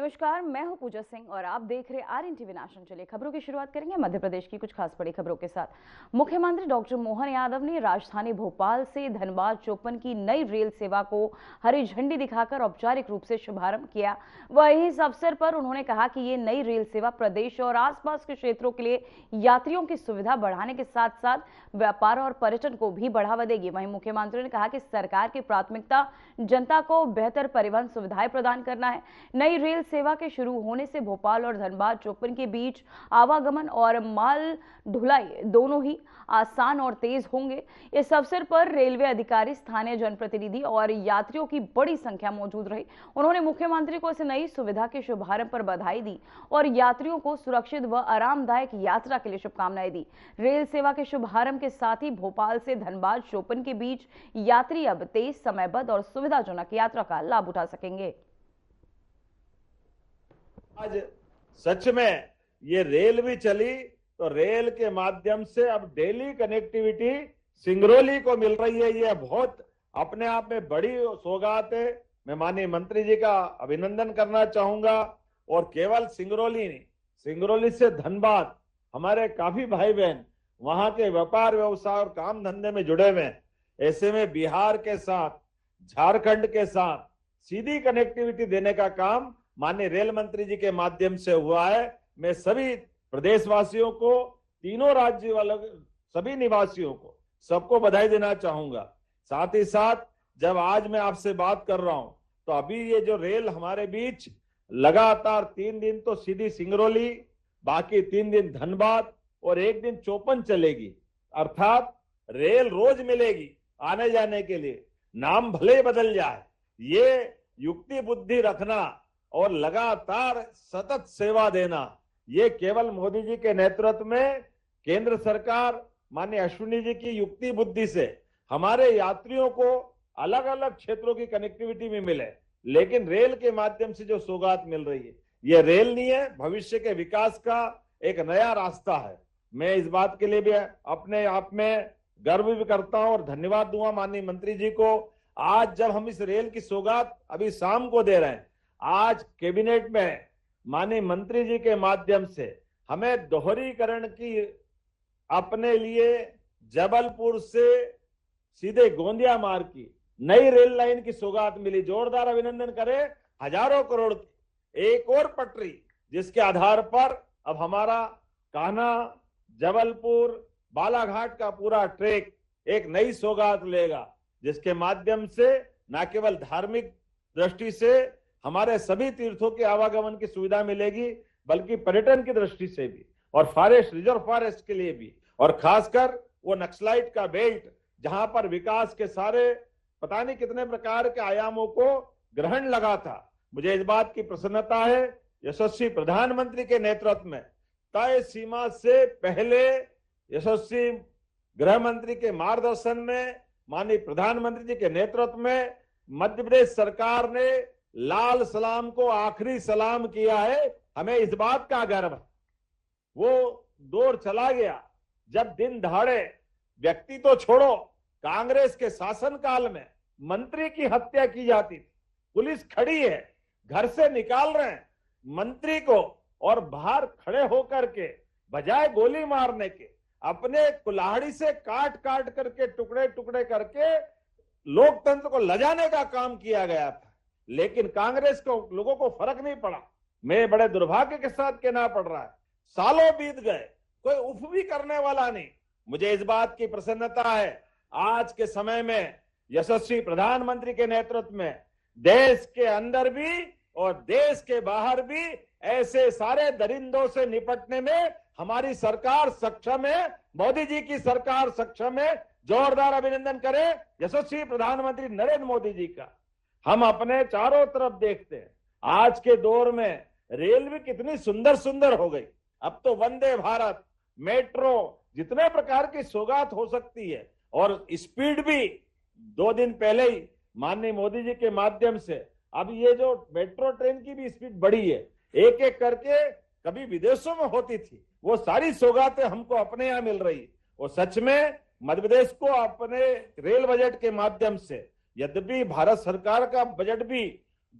नमस्कार, मैं हूं पूजा सिंह और आप देख रहे आरएन टीवी नेशनल। चलिए खबरों की शुरुआत करेंगे मध्य प्रदेश की कुछ खास बड़ी खबरों के साथ। मुख्यमंत्री डॉक्टर मोहन यादव ने राजधानी भोपाल से धनबाद चौपन की नई रेल सेवा को हरी झंडी दिखाकर औपचारिक रूप से शुभारंभ किया। वहीं इस अवसर पर उन्होंने कहा कि ये नई रेल सेवा प्रदेश और आसपास के क्षेत्रों के लिए यात्रियों की सुविधा बढ़ाने के साथ साथ व्यापार और पर्यटन को भी बढ़ावा देगी। वहीं मुख्यमंत्री ने कहा कि सरकार की प्राथमिकता जनता को बेहतर परिवहन सुविधाएं प्रदान करना है। नई रेल सेवा के शुरू होने से भोपाल और धनबाद चौपन के बीच आवागमन और माल ढुलाई दोनों ही आसान और तेज होंगे। इस अवसर पर रेलवे अधिकारी, स्थानीय जनप्रतिनिधि और यात्रियों की बड़ी संख्या मौजूद रही। उन्होंने मुख्यमंत्री को इस नई सुविधा के शुभारंभ पर बधाई दी और यात्रियों को सुरक्षित व आरामदायक यात्रा के लिए शुभकामनाएं दी। रेल सेवा के शुभारंभ के साथ ही भोपाल से धनबाद चौपन के बीच यात्री अब तेज, समयबद्ध और सुविधाजनक यात्रा का लाभ उठा सकेंगे। आज सच में ये रेल भी चली तो रेल के माध्यम से अब डेली कनेक्टिविटी सिंगरौली को मिल रही है। ये बहुत अपने आप में बड़ी सौगात है। मैं माननीय मंत्री जी का अभिनंदन करना चाहूंगा। और केवल सिंगरौली नहीं, सिंगरौली से धनबाद हमारे काफी भाई बहन वहां के व्यापार व्यवसाय और काम धंधे में जुड़े हुए हैं। ऐसे में बिहार के साथ, झारखंड के साथ सीधी कनेक्टिविटी देने का काम माननीय रेल मंत्री जी के माध्यम से हुआ है। मैं सभी प्रदेशवासियों को, तीनों राज्य वालों, सभी निवासियों को, सबको बधाई देना चाहूंगा। साथ ही साथ जब आज मैं आपसे बात कर रहा हूं तो अभी ये जो रेल हमारे बीच लगातार 3 दिन तो सीधी सिंगरौली, बाकी 3 दिन धनबाद और 1 दिन चौपन चलेगी। अर्थात रेल रोज मिलेगी आने जाने के लिए, नाम भले बदल जाए। ये युक्ति बुद्धि रखना और लगातार सतत सेवा देना, ये केवल मोदी जी के नेतृत्व में केंद्र सरकार माननीय अश्विनी जी की युक्ति बुद्धि से हमारे यात्रियों को अलग अलग क्षेत्रों की कनेक्टिविटी में मिले। लेकिन रेल के माध्यम से जो सौगात मिल रही है, ये रेल नहीं है, भविष्य के विकास का एक नया रास्ता है। मैं इस बात के लिए भी अपने आप में गर्व भी करता हूं और धन्यवाद दूंगा माननीय मंत्री जी को। आज जब हम इस रेल की सौगात अभी शाम को दे रहे हैं, आज कैबिनेट में माननीय मंत्री जी के माध्यम से हमें दोहरीकरण की, अपने लिए जबलपुर से सीधे गोंदिया मार्ग की नई रेल लाइन की सौगात मिली। जोरदार अभिनंदन करें। हजारों करोड़ की एक और पटरी जिसके आधार पर अब हमारा कान्हा, जबलपुर, बालाघाट का पूरा ट्रैक एक नई सौगात लेगा, जिसके माध्यम से न केवल धार्मिक दृष्टि से हमारे सभी तीर्थों के आवागमन की सुविधा मिलेगी, बल्कि पर्यटन की दृष्टि से भी और फॉरेस्ट, रिजर्व फॉरेस्ट के लिए भी, और खासकर वो नक्सलाइट का बेल्ट जहां पर विकास के सारे पता नहीं कितने प्रकार के आयामों को ग्रहण लगा था। मुझे इस बात की प्रसन्नता है, यशस्वी प्रधानमंत्री के नेतृत्व में तय सीमा से पहले यशस्वी गृह मंत्री के मार्गदर्शन में, माननीय प्रधानमंत्री जी के नेतृत्व में मध्य प्रदेश सरकार ने लाल सलाम को आखिरी सलाम किया है। हमें इस बात का गर्व है। वो दौर चला गया जब दिन दहाड़े, व्यक्ति तो छोड़ो, कांग्रेस के शासनकाल में मंत्री की हत्या की जाती थी। पुलिस खड़ी है, घर से निकाल रहे हैं मंत्री को, और बाहर खड़े होकर के बजाय गोली मारने के अपने कुल्हाड़ी से काट काट करके, टुकड़े टुकड़े करके लोकतंत्र को लजाने का काम किया गया था। लेकिन कांग्रेस को, लोगों को फर्क नहीं पड़ा। मैं बड़े दुर्भाग्य के साथ कहना पड़ रहा है, सालों बीत गए, कोई उफ भी करने वाला नहीं। मुझे इस बात की प्रसन्नता है, आज के समय में यशस्वी प्रधानमंत्री के नेतृत्व में देश के अंदर भी और देश के बाहर भी ऐसे सारे दरिंदों से निपटने में हमारी सरकार सक्षम है। मोदी जी की सरकार सक्षम है। जोरदार अभिनंदन करें यशस्वी प्रधानमंत्री नरेंद्र मोदी जी का। हम अपने चारों तरफ देखते हैं, आज के दौर में रेल भी कितनी सुंदर सुंदर हो गई। अब तो वंदे भारत, मेट्रो, जितने प्रकार की सौगात हो सकती है, और स्पीड भी 2 दिन पहले ही माननीय मोदी जी के माध्यम से अब ये जो मेट्रो ट्रेन की भी स्पीड बढ़ी है, एक एक करके कभी विदेशों में होती थी, वो सारी सौगातें हमको अपने यहाँ मिल रही। और सच में मध्य प्रदेश को अपने रेल बजट के माध्यम से, यद्यपि भारत सरकार का बजट भी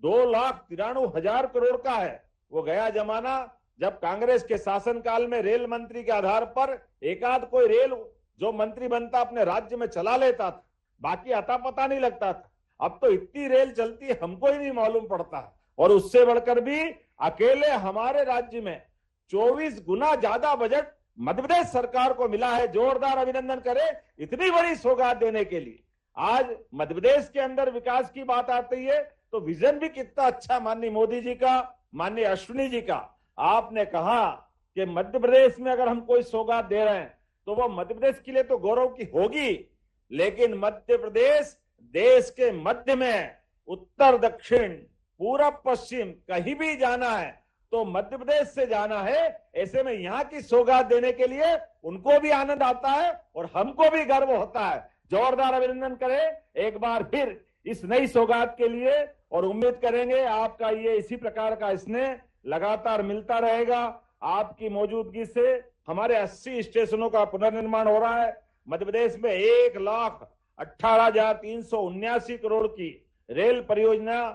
2,93,000 करोड़ का है। वो गया जमाना जब कांग्रेस के शासनकाल में रेल मंत्री के आधार पर एकाध कोई रेल जो मंत्री बनता अपने राज्य में चला लेता था, बाकी अता पता नहीं लगता था। अब तो इतनी रेल चलती है हमको ही नहीं मालूम पड़ता है। और उससे बढ़कर भी अकेले हमारे राज्य में 24 गुना ज्यादा बजट मध्य प्रदेश सरकार को मिला है। जोरदार अभिनंदन करें इतनी बड़ी सौगात देने के लिए। आज मध्य प्रदेश के अंदर विकास की बात आती है तो विजन भी कितना अच्छा माननीय मोदी जी का, माननीय अश्विनी जी का। आपने कहा कि मध्य प्रदेश में अगर हम कोई सौगात दे रहे हैं तो वो मध्य प्रदेश के लिए तो गौरव की होगी, लेकिन मध्य प्रदेश देश के मध्य में उत्तर दक्षिण पूरब पश्चिम कहीं भी जाना है तो मध्य प्रदेश से जाना है। ऐसे में यहाँ की सौगात देने के लिए उनको भी आनंद आता है और हमको भी गर्व होता है। जोरदार अभिनंदन करें एक बार फिर इस नई सौगात के लिए और उम्मीद करेंगे आपका ये इसी प्रकार का स्नेह लगातार मिलता रहेगा। आपकी मौजूदगी से हमारे 80 स्टेशनों का पुनर्निर्माण हो रहा है। मध्य प्रदेश में 1,18,379 करोड़ की रेल परियोजना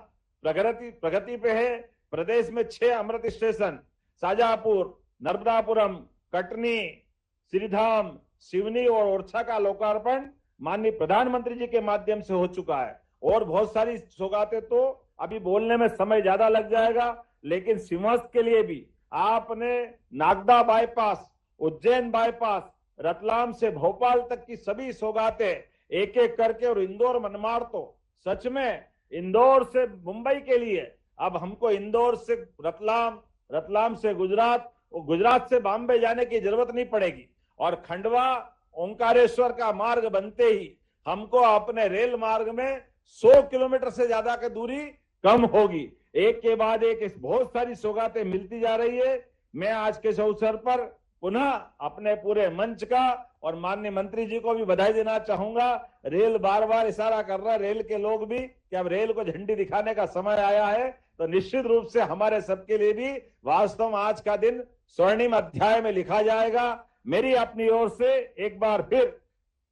प्रगति पे है। प्रदेश में 6 अमृत स्टेशन शाजापुर, नर्मदापुरम, कटनी, श्रीधाम, सिवनी और ओरछा का लोकार्पण माननीय प्रधानमंत्री जी के माध्यम से हो चुका है। और बहुत सारी सौगातें तो अभी बोलने में समय ज्यादा लग जाएगा, लेकिन सिंहस्थ के लिए भी आपने नागदा बाईपास, उज्जैन बाईपास, रतलाम से भोपाल तक की सभी सौगातें एक एक करके, और इंदौर मनमाड़ तो सच में इंदौर से मुंबई के लिए अब हमको इंदौर से रतलाम, रतलाम से गुजरात और गुजरात से बॉम्बे जाने की जरूरत नहीं पड़ेगी। और खंडवा ओंकारेश्वर का मार्ग बनते ही हमको अपने रेल मार्ग में 100 किलोमीटर से ज्यादा की दूरी कम होगी। एक के बाद एक बहुत सारी सौगातें मिलती जा रही है। मैं आज के इस अवसर पर पुनः अपने पूरे मंच का और माननीय मंत्री जी को भी बधाई देना चाहूंगा। रेल बार बार इशारा कर रहा है, रेल के लोग भी, कि अब रेल को झंडी दिखाने का समय आया है। तो निश्चित रूप से हमारे सबके लिए भी वास्तव में आज का दिन स्वर्णिम अध्याय में लिखा जाएगा। मेरी अपनी ओर से एक बार फिर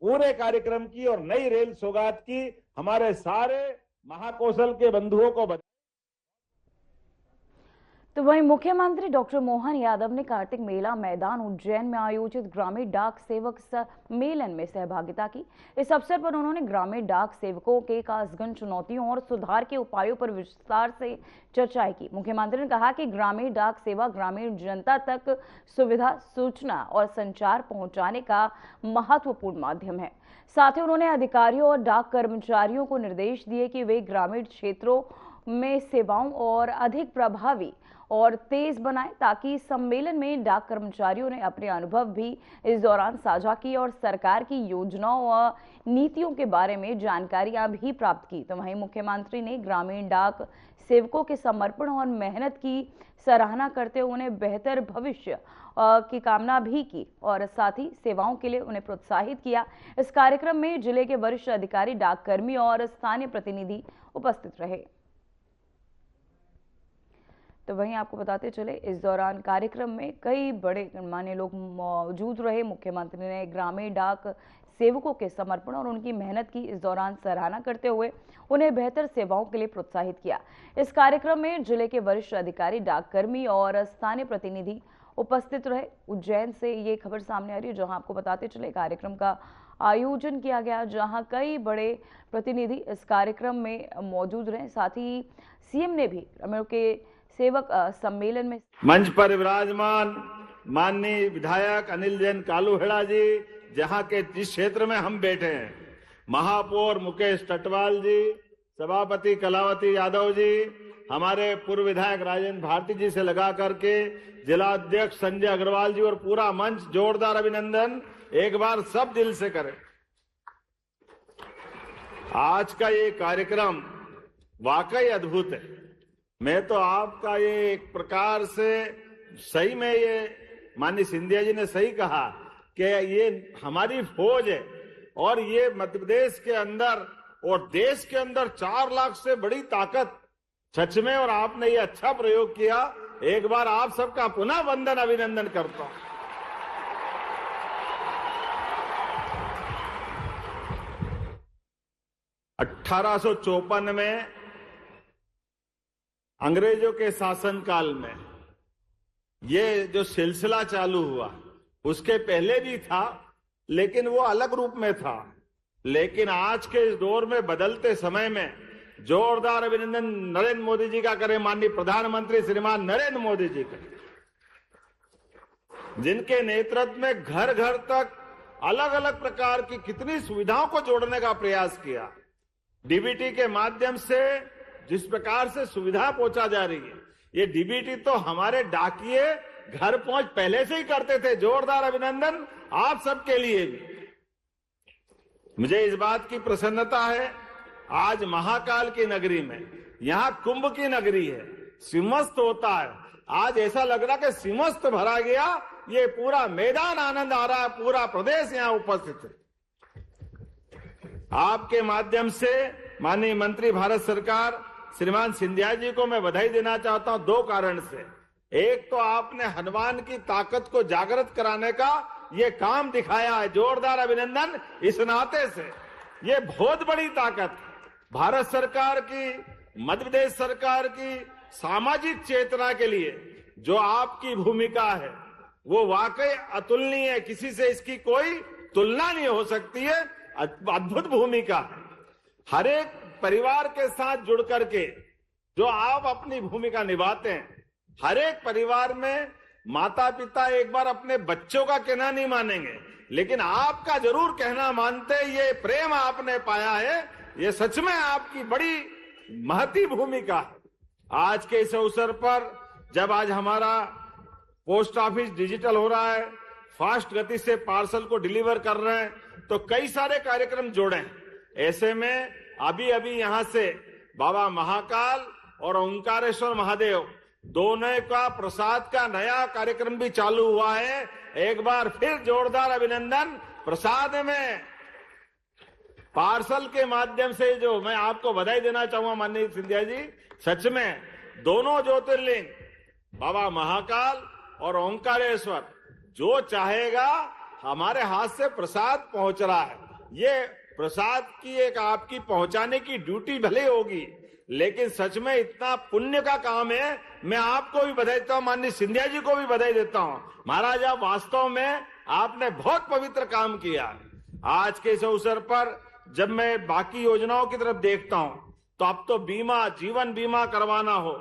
पूरे कार्यक्रम की और नई रेल सौगात की हमारे सारे महाकौशल के बंधुओं को बधाई। तो वहीं मुख्यमंत्री डॉक्टर मोहन यादव ने कार्तिक मेला मैदान उज्जैन में आयोजित ग्रामीण डाक सेवक सम्मेलन में सहभागिता की। इस अवसर पर उन्होंने ग्रामीण डाक सेवकों के कासगन चुनौतियों और सुधार के उपायों पर विस्तार से चर्चाएं की। मुख्यमंत्री ने कहा कि ग्रामीण डाक सेवा ग्रामीण जनता तक सुविधा, सूचना और संचार पहुंचाने का महत्वपूर्ण माध्यम है। साथ ही उन्होंने अधिकारियों और डाक कर्मचारियों को निर्देश दिए कि वे ग्रामीण क्षेत्रों में सेवाओं और अधिक प्रभावी और तेज बनाएं, ताकि सम्मेलन में डाक कर्मचारियों ने अपने अनुभव भी इस दौरान साझा की और सरकार की योजनाओं और नीतियों के बारे में जानकारियां भी प्राप्त की। तो वहीं मुख्यमंत्री ने ग्रामीण डाक सेवकों के समर्पण और मेहनत की सराहना करते हुए उन्हें बेहतर भविष्य की कामना भी की और साथ ही सेवाओं के लिए उन्हें प्रोत्साहित किया। इस कार्यक्रम में जिले के वरिष्ठ अधिकारी, डाककर्मी और स्थानीय प्रतिनिधि उपस्थित रहे। तो वहीं आपको बताते चले, इस दौरान कार्यक्रम में कई बड़े गणमान्य लोग मौजूद रहे। मुख्यमंत्री ने ग्रामीण डाक सेवकों के समर्पण और उनकी मेहनत की इस दौरान सराहना करते हुए उन्हें बेहतर सेवाओं के लिए प्रोत्साहित किया। इस कार्यक्रम में जिले के वरिष्ठ अधिकारी, डाककर्मी और स्थानीय प्रतिनिधि उपस्थित रहे। उज्जैन से ये खबर सामने आ रही है, जहां आपको बताते चले कार्यक्रम का आयोजन किया गया, जहां कई बड़े प्रतिनिधि इस कार्यक्रम में मौजूद रहे। साथ ही सीएम ने भी ग्रामीणों के सेवक सम्मेलन में मंच पर विराजमान माननीय विधायक अनिल जैन कालूहेड़ा जी, जहां के जिस क्षेत्र में हम बैठे हैं, महापौर मुकेश टटवाल जी, सभापति कलावती यादव जी, हमारे पूर्व विधायक राजेंद्र भारती जी से लगा करके जिला अध्यक्ष संजय अग्रवाल जी और पूरा मंच, जोरदार अभिनंदन एक बार सब दिल से करें। आज का ये कार्यक्रम वाकई अद्भुत है। मैं तो आपका ये एक प्रकार से सही में, ये माननीय सिंधिया जी ने सही कहा कि ये हमारी फौज है और ये मध्य प्रदेश के अंदर और देश के अंदर 4 लाख से बड़ी ताकत सच में। और आपने ये अच्छा प्रयोग किया, एक बार आप सबका पुनः वंदन अभिनंदन करता हूं। 1854 में अंग्रेजों के शासनकाल में ये जो सिलसिला चालू हुआ उसके पहले भी था, लेकिन वो अलग रूप में था। लेकिन आज के इस दौर में, बदलते समय में, जोरदार अभिनंदन नरेंद्र मोदी जी का करें, माननीय प्रधानमंत्री श्रीमान नरेंद्र मोदी जी का, जिनके नेतृत्व में घर घर तक अलग अलग प्रकार की कितनी सुविधाओं को जोड़ने का प्रयास किया। डीबीटी के माध्यम से जिस प्रकार से सुविधा पहुंचा जा रही है, ये डीबीटी तो हमारे डाकिये घर पहुंच पहले से ही करते थे। जोरदार अभिनंदन आप सबके लिए भी। मुझे इस बात की प्रसन्नता है, आज महाकाल की नगरी में, यहां कुंभ की नगरी है, सिंहस्थ होता है। आज ऐसा लग रहा कि सिंहस्थ भरा गया, ये पूरा मैदान आनंद आ रहा है, पूरा प्रदेश यहां उपस्थित है। आपके माध्यम से माननीय मंत्री भारत सरकार श्रीमान सिंधिया जी को मैं बधाई देना चाहता हूं, दो कारण से। एक तो आपने हनुमान की ताकत को जागृत कराने का ये काम दिखाया है, जोरदार अभिनंदन इस नाते से। ये बहुत बड़ी ताकत भारत सरकार की, मध्य प्रदेश सरकार की सामाजिक चेतना के लिए जो आपकी भूमिका है वो वाकई अतुलनीय है। किसी से इसकी कोई तुलना नहीं हो सकती है। अद्भुत भूमिका है। हर एक परिवार के साथ जुड़ करके जो आप अपनी भूमिका निभाते हैं, हर एक परिवार में माता पिता एक बार अपने बच्चों का कहना नहीं मानेंगे, लेकिन आपका जरूर कहना मानते। ये प्रेम आपने पाया है, ये सच में आपकी बड़ी महती भूमिका है। आज के इस अवसर पर जब आज हमारा पोस्ट ऑफिस डिजिटल हो रहा है, फास्ट गति से पार्सल को डिलीवर कर रहे हैं, तो कई सारे कार्यक्रम जोड़े हैं। ऐसे में अभी अभी यहां से बाबा महाकाल और ओंकारेश्वर महादेव दोनों का प्रसाद का नया कार्यक्रम भी चालू हुआ है। एक बार फिर जोरदार अभिनंदन। प्रसाद में पार्सल के माध्यम से जो मैं आपको बधाई देना चाहूंगा माननीय सिंधिया जी, सच में दोनों ज्योतिर्लिंग बाबा महाकाल और ओंकारेश्वर जो चाहेगा हमारे हाथ से प्रसाद पहुंच रहा है। ये प्रसाद की एक आपकी पहुंचाने की ड्यूटी भले होगी, लेकिन सच में इतना पुण्य का काम है। मैं आपको भी बधाई देता हूं, माननीय सिंधिया जी को भी बधाई देता हूं। महाराज, आप वास्तव में आपने बहुत पवित्र काम किया। आज के इस अवसर पर जब मैं बाकी योजनाओं की तरफ देखता हूं, तो अब तो बीमा, जीवन बीमा करवाना हो,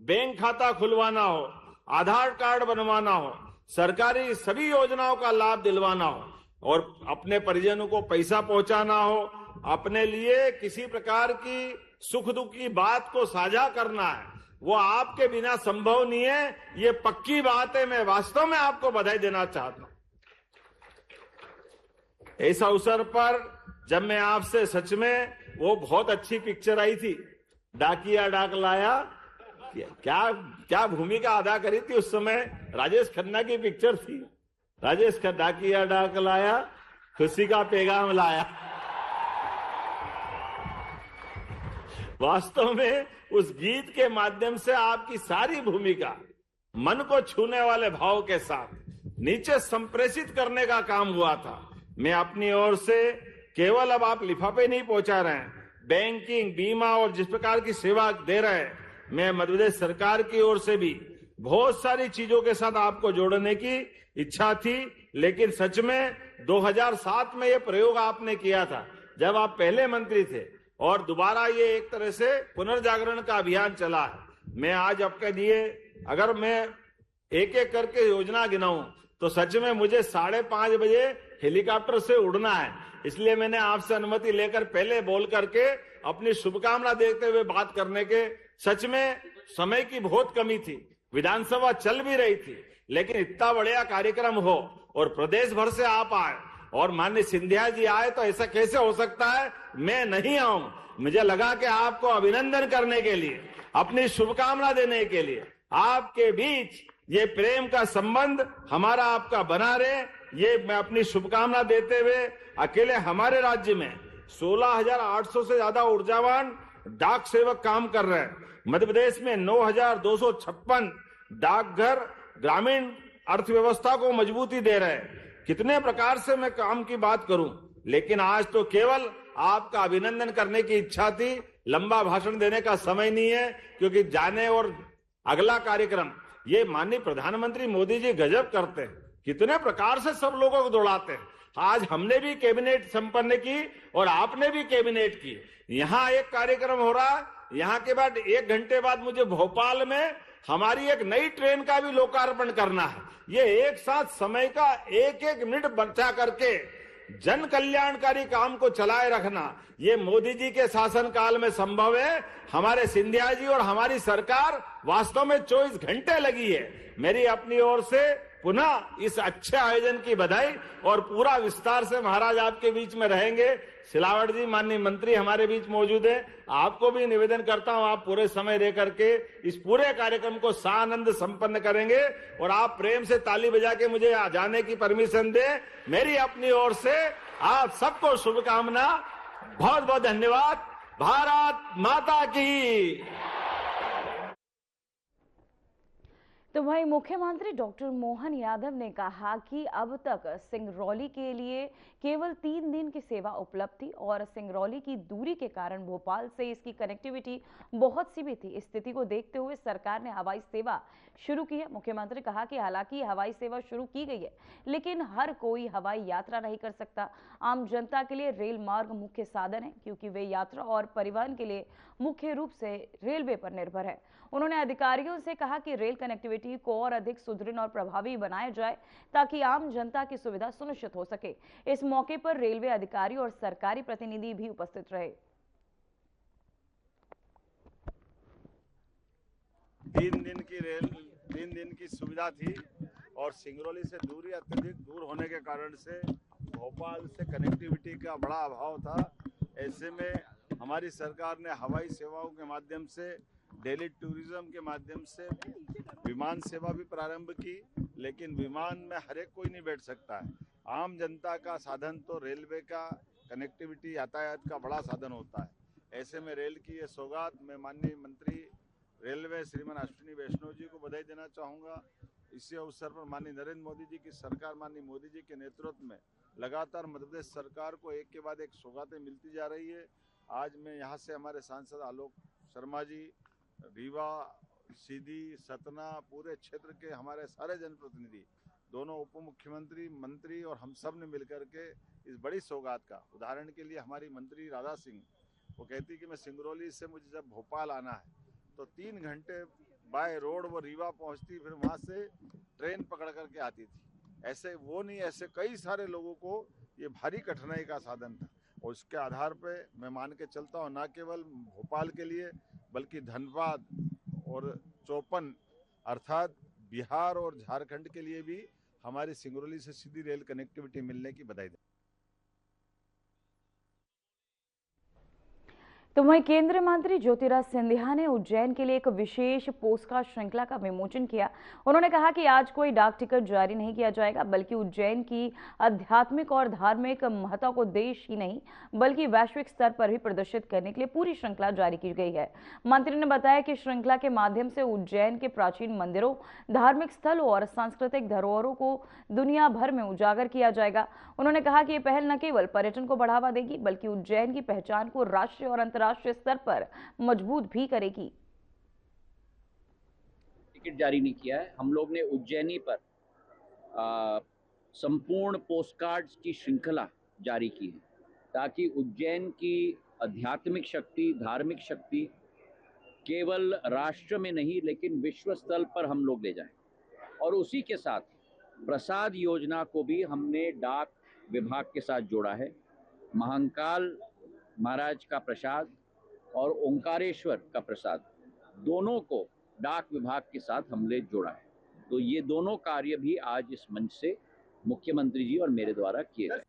बैंक खाता खुलवाना हो, आधार कार्ड बनवाना हो, सरकारी सभी योजनाओं का लाभ दिलवाना हो, और अपने परिजनों को पैसा पहुंचाना हो, अपने लिए किसी प्रकार की सुख दुख की बात को साझा करना है, वो आपके बिना संभव नहीं है। ये पक्की बात है। मैं वास्तव में आपको बधाई देना चाहता हूं। इस अवसर पर जब मैं आपसे, सच में वो बहुत अच्छी पिक्चर आई थी, डाकिया डाक लाया, क्या क्या भूमिका अदा करी थी उस समय। राजेश खन्ना की पिक्चर थी। राजेश खन्ना, डाकिया डाक लाया, खुशी का पैगाम लाया। वास्तव में उस गीत के माध्यम से आपकी सारी भूमिका मन को छूने वाले भाव के साथ नीचे संप्रेषित करने का काम हुआ था। मैं अपनी ओर से केवल, अब आप लिफाफे नहीं पहुंचा रहे हैं, बैंकिंग, बीमा और जिस प्रकार की सेवा दे रहे हैं, मैं मध्य प्रदेश सरकार की ओर से भी बहुत सारी चीजों के साथ आपको जोड़ने की इच्छा थी। लेकिन सच में 2007 में ये प्रयोग आपने किया था जब आप पहले मंत्री थे, और दोबारा ये एक तरह से पुनर्जागरण का अभियान चला है। मैं आज आपके लिए, अगर मैं एक एक करके योजना गिनाऊं तो सच में मुझे 5:30 बजे हेलीकॉप्टर से उड़ना है। इसलिए मैंने आपसे अनुमति लेकर पहले बोल करके अपनी शुभकामना देते हुए बात करने के, सच में समय की बहुत कमी थी, विधानसभा चल भी रही थी, लेकिन इतना बढ़िया कार्यक्रम हो और प्रदेश भर से आप आए और माननीय सिंधिया जी आए, तो ऐसा कैसे हो सकता है मैं नहीं आऊं। मुझे लगा कि आपको अभिनंदन करने के लिए, अपनी शुभकामना देने के लिए, आपके बीच ये प्रेम का संबंध हमारा आपका बना रहे, ये मैं अपनी शुभकामना देते हुए, अकेले हमारे राज्य में 16,800 से ज्यादा ऊर्जावान डाक सेवक काम कर रहे हैं। मध्य प्रदेश में 9,256 डाकघर ग्रामीण अर्थव्यवस्था को मजबूती दे रहे हैं। कितने प्रकार से मैं काम की बात करूं, लेकिन आज तो केवल आपका अभिनंदन करने की इच्छा थी। लंबा भाषण देने का समय नहीं है, क्योंकि जाने और अगला कार्यक्रम ये माननीय प्रधानमंत्री मोदी जी गजब करते हैं, कितने प्रकार से सब लोगों को दौड़ाते हैं। आज हमने भी कैबिनेट संपन्न की और आपने भी कैबिनेट की। यहाँ एक कार्यक्रम हो रहा है, यहाँ के बाद 1 घंटे बाद मुझे भोपाल में हमारी एक नई ट्रेन का भी लोकार्पण करना है। ये एक साथ समय का एक एक मिनट बचा करके जन कल्याणकारी काम को चलाए रखना, ये मोदी जी के शासनकाल में संभव है। हमारे सिंधिया जी और हमारी सरकार वास्तव में 24 घंटे लगी है। मेरी अपनी ओर से पुनः इस अच्छे आयोजन की बधाई, और पूरा विस्तार से महाराज आपके बीच में रहेंगे। सिलावट जी माननीय मंत्री हमारे बीच मौजूद है, आपको भी निवेदन करता हूं आप पूरे समय रह करके इस पूरे कार्यक्रम को सानंद संपन्न करेंगे, और आप प्रेम से ताली बजा के मुझे जाने की परमिशन दें। मेरी अपनी ओर से आप सबको शुभकामना, बहुत बहुत धन्यवाद। भारत माता की। तो वहीं मुख्यमंत्री डॉक्टर मोहन यादव ने कहा कि अब तक सिंगरौली के लिए केवल 3 दिन की सेवा उपलब्ध थी और सिंगरौली की दूरी के कारण भोपाल से इसकी कनेक्टिविटी बहुत सीमित थी। इस स्थिति को देखते हुए सरकार ने हवाई सेवा शुरू की है। मुख्यमंत्री कहा कि हालांकि हवाई सेवा शुरू की गई है, लेकिन हर कोई हवाई यात्रा नहीं कर सकता। आम जनता के लिए रेल मार्ग मुख्य साधन है, क्योंकि वे यात्रा और परिवहन के लिए मुख्य रूप से रेलवे पर निर्भर है। उन्होंने अधिकारियों से कहा कि रेल कनेक्टिविटी को और अधिक सुदृढ़ और प्रभावी बनाया जाए, ताकि आम जनता की सुविधा सुनिश्चित हो सके। इस मौके पर रेलवे अधिकारी और सरकारी प्रतिनिधि भी उपस्थित रहे। 3 दिन की सुविधा थी, और सिंगरौली से दूरी अत्यधिक दूर होने के कारण से भोपाल से कनेक्टिविटी का बड़ा अभाव था। ऐसे में हमारी सरकार ने हवाई सेवाओं के माध्यम से, डेली टूरिज्म के माध्यम से विमान सेवा भी प्रारंभ की, लेकिन विमान में हर एक कोई नहीं बैठ सकता है। आम जनता का साधन तो रेलवे का कनेक्टिविटी यातायात का बड़ा साधन होता है। ऐसे में रेल की ये सौगात मैं माननीय मंत्री रेलवे श्रीमान अश्विनी वैष्णव जी को बधाई देना चाहूँगा। इसी अवसर पर माननीय नरेंद्र मोदी जी की सरकार, माननीय मोदी जी के नेतृत्व में लगातार मध्य प्रदेश सरकार को एक के बाद एक सौगातें मिलती जा रही है। आज मैं यहाँ से हमारे सांसद आलोक शर्मा जी, रीवा, सीधी, सतना, पूरे क्षेत्र के हमारे सारे जनप्रतिनिधि, दोनों उप मुख्यमंत्री, मंत्री और हम सब ने मिलकर के इस बड़ी सौगात का, उदाहरण के लिए हमारी मंत्री राधा सिंह, वो कहती कि मैं सिंगरौली से मुझे जब भोपाल आना है तो 3 घंटे बाय रोड वो रीवा पहुंचती, फिर वहां से ट्रेन पकड़ करके आती थी। ऐसे वो नहीं, ऐसे कई सारे लोगों को ये भारी कठिनाई का साधन था, और उसके आधार पे मैं मान के चलता हूँ न केवल भोपाल के लिए बल्कि धनबाद और चौपन अर्थात बिहार और झारखंड के लिए भी हमारी सिंगरौली से सीधी रेल कनेक्टिविटी मिलने की बधाई दें। तो वहीं केंद्रीय मंत्री ज्योतिराज सिंधिया ने उज्जैन के लिए एक विशेष पोस्टकार्ड श्रृंखला का विमोचन किया। उन्होंने कहा कि आज कोई डाक टिकट जारी नहीं किया जाएगा, बल्कि उज्जैन की आध्यात्मिक और धार्मिक महत्ता को देश ही नहीं बल्कि वैश्विक स्तर पर भी प्रदर्शित करने के लिए पूरी श्रृंखला जारी की गई है। मंत्री ने बताया कि श्रृंखला के माध्यम से उज्जैन के प्राचीन मंदिरों, धार्मिक स्थलों और सांस्कृतिक धरोहरों को दुनिया भर में उजागर किया जाएगा। उन्होंने कहा कि ये पहल न केवल पर्यटन को बढ़ावा देगी, बल्कि उज्जैन की पहचान को राष्ट्रीय और राष्ट्रीय स्तर पर मजबूत भी करेगी। टिकट जारी नहीं किया है। हम लोग ने उज्जैनी पर संपूर्ण पोस्टकार्ड्स की श्रृंखला जारी की है, ताकि उज्जैन की आध्यात्मिक शक्ति, धार्मिक शक्ति केवल राष्ट्र में नहीं लेकिन विश्व स्तर पर हम लोग ले जाएं। और उसी के साथ प्रसाद योजना को भी हमने डाक विभाग के साथ जोड़ा है। महाकाल महाराज का प्रसाद और ओंकारेश्वर का प्रसाद, दोनों को डाक विभाग के साथ हमने जोड़ा है। तो ये दोनों कार्य भी आज इस मंच से मुख्यमंत्री जी और मेरे द्वारा किए गए।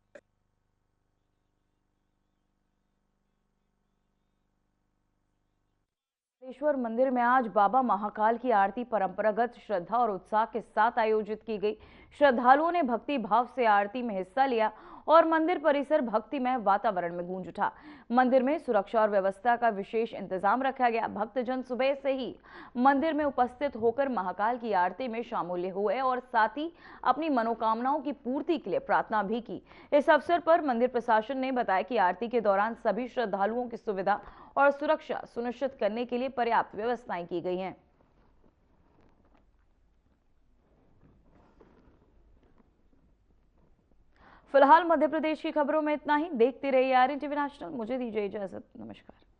ओंकारेश्वर मंदिर में आज बाबा महाकाल की आरती परंपरागत श्रद्धा और उत्साह के साथ आयोजित की गई। श्रद्धालुओं ने भक्ति भाव से आरती में हिस्सा लिया और मंदिर परिसर भक्तिमय वातावरण में गूंज उठा। मंदिर में सुरक्षा और व्यवस्था का विशेष इंतजाम रखा गया। भक्तजन सुबह से ही मंदिर में उपस्थित होकर महाकाल की आरती में शामिल हुए और साथ ही अपनी मनोकामनाओं की पूर्ति के लिए प्रार्थना भी की। इस अवसर पर मंदिर प्रशासन ने बताया कि आरती के दौरान सभी श्रद्धालुओं की सुविधा और सुरक्षा सुनिश्चित करने के लिए पर्याप्त व्यवस्थाएं की गई हैं। फिलहाल मध्य प्रदेश की खबरों में इतना ही। देखते रहिए RNTV नेशनल। मुझे दीजिए इजाजत। नमस्कार।